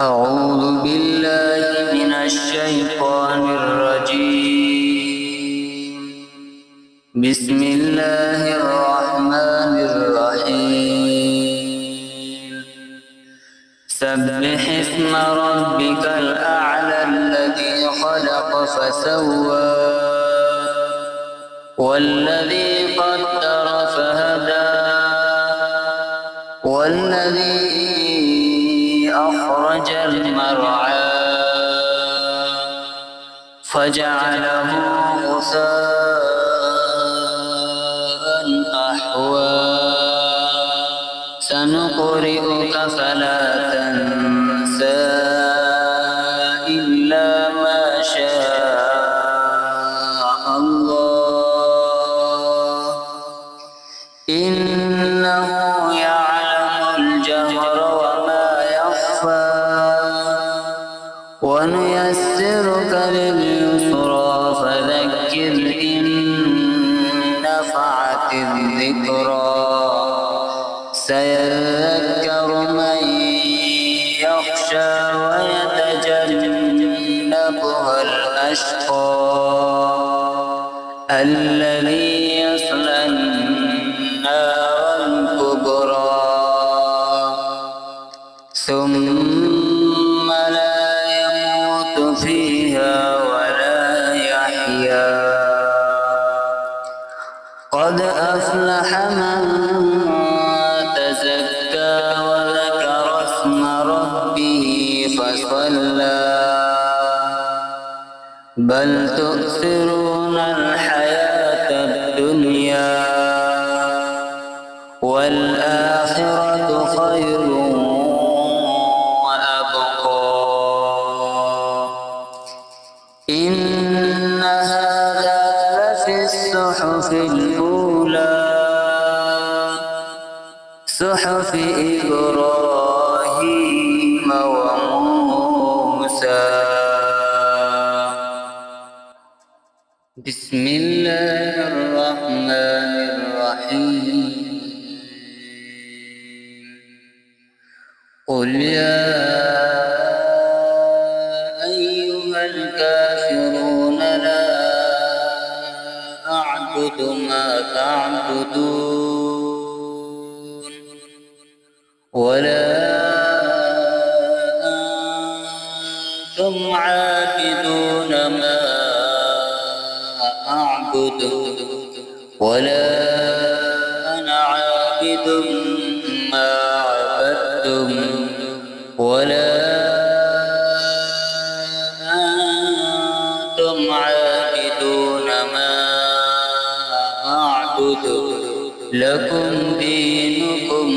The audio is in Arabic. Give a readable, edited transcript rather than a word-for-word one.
أعوذ بالله من الشيطان الرجيم. بسم الله الرحمن الرحيم. سبح اسم ربك الأعلى الذي خلق فسوى والذي قدر فهدى والذي أخرج المرعى فجعله غثاء أحوى سنقرئك فلا تنسى إلا ما شاء الله إنه يعلم الجهر وما يخفى ونيسرك لليسرى فذكر إن نفعت الذكرى سيذكر من يخشى ويتجنبها الأشقى الذي يصلى النار الكبرى ثم لا يموت فيها ولا يحيا قد أفلح من تزكى وذكر اسم ربه فصلى بل تؤثرون الحياة الدنيا والآخرة خير وأبقى إن هذا لفي الصحف الأولى صحف إبراهيم وموسى. بسم الله الرحمن الرحيم. قل يا أيها الكافرون لا أعبد ما تعبدون ولا أنتم عابدون ما أعبد ولا أنا عابد ما عبدتم ولا أنتم عابدون ما أعبد لكم دينكم